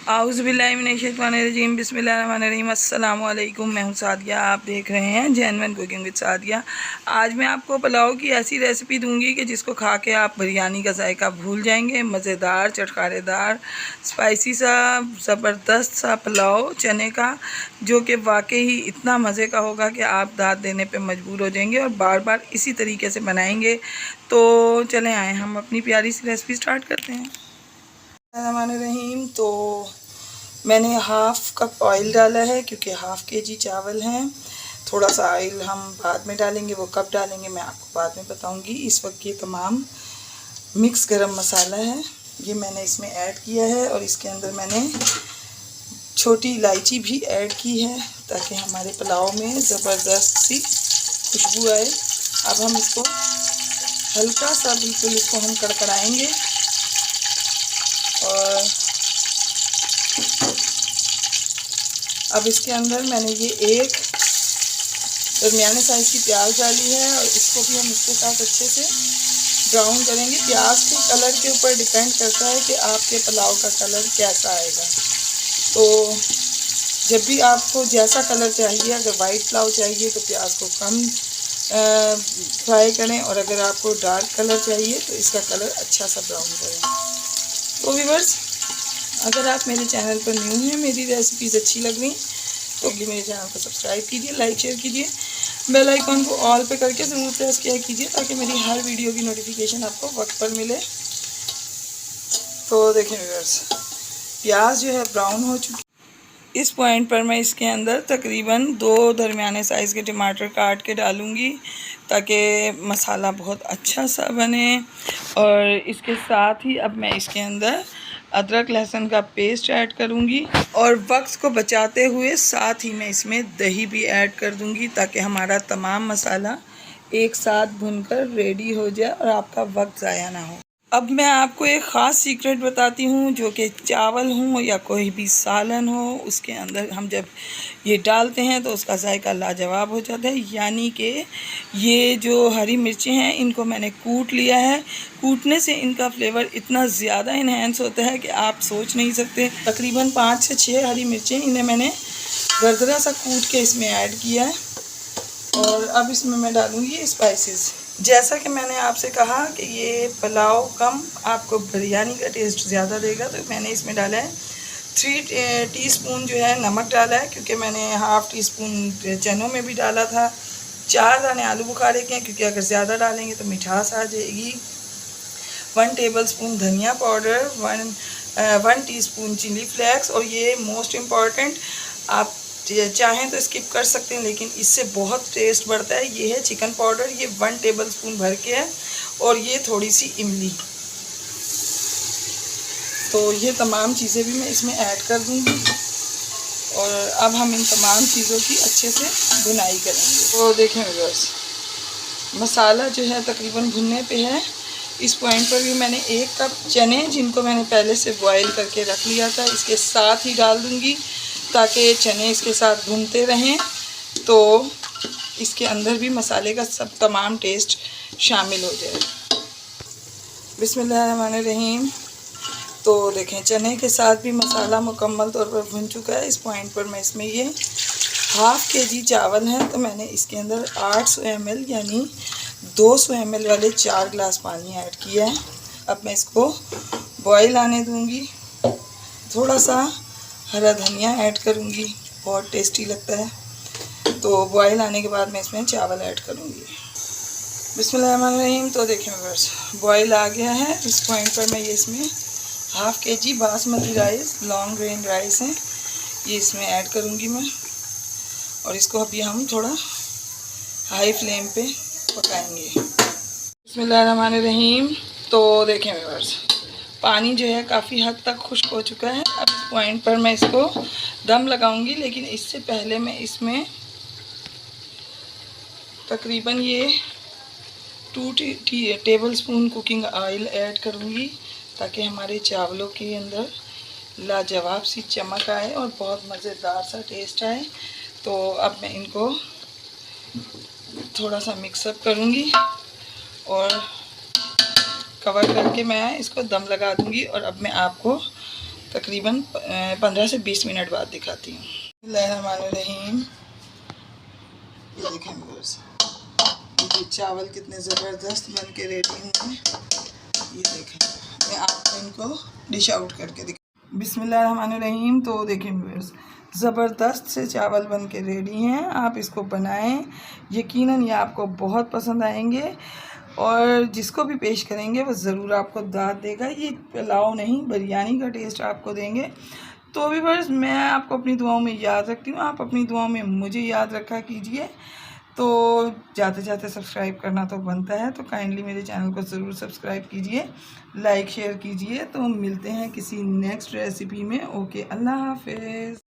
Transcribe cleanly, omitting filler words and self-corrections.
आउज़ुबिल्लाहिमिनश्शैतानिर्रजीम बिस्मिल्लाहिर्रहमानिर्रहीम। अस्सलाम वालेकुम। मैं हूँ सादिया, आप देख रहे हैं जेन्युइन कुकिंग विद सादिया। आज मैं आपको पुलाव की ऐसी रेसिपी दूंगी कि जिसको खा के आप बिरयानी का जायका भूल जाएंगे। मज़ेदार, चटखारेदार, स्पाइसी सा ज़बरदस्त सा पुलाव चने का, जो कि वाकई ही इतना मज़े का होगा कि आप दाद देने पर मजबूर हो जाएंगे और बार बार इसी तरीके से बनाएँगे। तो चलें आएँ हम अपनी प्यारी सी रेसिपी स्टार्ट करते हैं। रहीम। तो मैंने हाफ़ कप ऑयल डाला है क्योंकि हाफ़ केजी चावल हैं। थोड़ा सा ऑयल हम बाद में डालेंगे, वो कब डालेंगे मैं आपको बाद में बताऊंगी। इस वक्त ये तमाम मिक्स गरम मसाला है, ये मैंने इसमें ऐड किया है और इसके अंदर मैंने छोटी इलायची भी ऐड की है ताकि हमारे पुलाव में ज़बरदस्त सी खुशबू आए। अब हम इसको हल्का सा बिल्कुल इसको हम कड़कड़ाएंगे और अब इसके अंदर मैंने ये एक दरमियाने साइज़ की प्याज डाली है और इसको भी हम इसके साथ अच्छे से ब्राउन करेंगे। प्याज के कलर के ऊपर डिपेंड करता है कि आपके पुलाव का कलर कैसा आएगा। तो जब भी आपको जैसा कलर चाहिए, अगर वाइट पुलाव चाहिए तो प्याज को कम फ्राई करें और अगर आपको डार्क कलर चाहिए तो इसका कलर अच्छा सा ब्राउन करें। तो व्यूअर्स, अगर आप मेरे चैनल पर न्यू हैं, मेरी रेसिपीज़ अच्छी लग रही तो मेरे चैनल को सब्सक्राइब कीजिए, लाइक शेयर कीजिए, बेल आइकन को ऑल पे करके ज़रूर प्रेस किया कीजिए ताकि मेरी हर वीडियो की नोटिफिकेशन आपको वक्त पर मिले। तो देखें व्यूअर्स, प्याज जो है ब्राउन हो चुकी। इस पॉइंट पर मैं इसके अंदर तकरीबन 2 दरमियाने साइज़ के टमाटर काट के डालूँगी ताकि मसाला बहुत अच्छा सा बने। और इसके साथ ही अब मैं इसके अंदर अदरक लहसुन का पेस्ट ऐड करूँगी और वक्त को बचाते हुए साथ ही मैं इसमें दही भी ऐड कर दूँगी ताकि हमारा तमाम मसाला एक साथ भुनकर रेडी हो जाए और आपका वक्त ज़ाया ना हो। अब मैं आपको एक ख़ास सीक्रेट बताती हूँ, जो कि चावल हो या कोई भी सालन हो, उसके अंदर हम जब ये डालते हैं तो उसका जायका लाजवाब हो जाता है। यानी कि ये जो हरी मिर्चें हैं इनको मैंने कूट लिया है। कूटने से इनका फ्लेवर इतना ज़्यादा इन्हेंस होता है कि आप सोच नहीं सकते। तकरीबन 5 से 6 हरी मिर्चें इन्हें मैंने दरदरा सा कूट के इसमें ऐड किया है। और अब इसमें मैं डालूँगी स्पाइसेस। जैसा कि मैंने आपसे कहा कि ये पुलाव कम आपको बिरयानी का टेस्ट ज़्यादा देगा, तो मैंने इसमें डाला है 3 टीस्पून जो है नमक डाला है, क्योंकि मैंने हाफ़ टी स्पून चनों में भी डाला था। 4 दाने आलू बुखारे के हैं क्योंकि अगर ज़्यादा डालेंगे तो मिठास आ जाएगी। 1 टेबलस्पून धनिया पाउडर, 1 टीस्पून चिली फ्लेक्स। और ये मोस्ट इम्पॉर्टेंट, आप चाहें तो स्किप कर सकते हैं लेकिन इससे बहुत टेस्ट बढ़ता है, ये है चिकन पाउडर। ये 1 टेबलस्पून भर के है और ये थोड़ी सी इमली। तो ये तमाम चीज़ें भी मैं इसमें ऐड कर दूंगी और अब हम इन तमाम चीज़ों की अच्छे से भुनाई करेंगे। तो देखें व्यूअर्स, मसाला जो है तकरीबन भुनने पे है। इस पॉइंट पर भी मैंने 1 कप चने, जिनको मैंने पहले से बॉईल करके रख लिया था, इसके साथ ही डाल दूंगी ताकि चने इसके साथ भूनते रहें तो इसके अंदर भी मसाले का सब तमाम टेस्ट शामिल हो जाए। बिस्मिल्लाहिर्रहमानिर्रहीम। तो देखें, चने के साथ भी मसाला मुकम्मल तौर पर भुन चुका है। इस पॉइंट पर मैं इसमें ये हाफ़ केजी चावल हैं तो मैंने इसके अंदर 800 ml यानी 200 ml वाले 4 गिलास पानी ऐड किया है। अब मैं इसको बॉईल आने दूंगी। थोड़ा सा हरा धनिया ऐड करूंगी, बहुत टेस्टी लगता है। तो बॉईल आने के बाद मैं इसमें चावल ऐड करूंगी। बिस्मिल्लाहिर्रहमानिर्रहीम। तो देखें व्यूअर्स, बॉईल आ गया है। इस पॉइंट पर मैं ये इसमें half KG basmati rice, long grain rice है, ये इसमें ऐड करूंगी मैं। और इसको अभी हम थोड़ा हाई फ्लेम पे पकाएंगे। बिस्मिल्लाहिर्रहमानिर्रहीम। तो देखें व्यूअर्स, पानी जो है काफ़ी हद तक खुश्क हो चुका है। अब इस पॉइंट पर मैं इसको दम लगाऊंगी, लेकिन इससे पहले मैं इसमें तकरीबन ये 2 टेबलस्पून कुकिंग ऑयल ऐड करूंगी ताकि हमारे चावलों के अंदर लाजवाब सी चमक आए और बहुत मज़ेदार सा टेस्ट आए। तो अब मैं इनको थोड़ा सा मिक्सअप करूंगी और कवर करके मैं इसको दम लगा दूंगी। और अब मैं आपको तकरीबन 15 से 20 मिनट बाद दिखाती हूँ। बिस्मिल्लाहिर्रहमानिर्रहीम। ये देखें व्यूअर्स, ये चावल कितने ज़बरदस्त बन के रेडी हुए। ये देखें, मैं आपको इनको डिश आउट करके दिखा। बिस्मिल्लाहिर्रहमानिर्रहीम। तो देखें व्यूअर्स, ज़बरदस्त से चावल बन के रेडी हैं। आप इसको बनाएं, यकीनन ये आपको बहुत पसंद आएंगे और जिसको भी पेश करेंगे वो ज़रूर आपको दाद देगा। ये पुलाव नहीं, बिरयानी का टेस्ट आपको देंगे। तो व्यूअर्स, मैं आपको अपनी दुआओं में याद रखती हूँ, आप अपनी दुआओं में मुझे याद रखा कीजिए। तो जाते जाते सब्सक्राइब करना तो बनता है, तो काइंडली मेरे चैनल को ज़रूर सब्सक्राइब कीजिए, लाइक शेयर कीजिए। तो मिलते हैं किसी नेक्स्ट रेसिपी में। ओके, अल्लाह हाफिज़।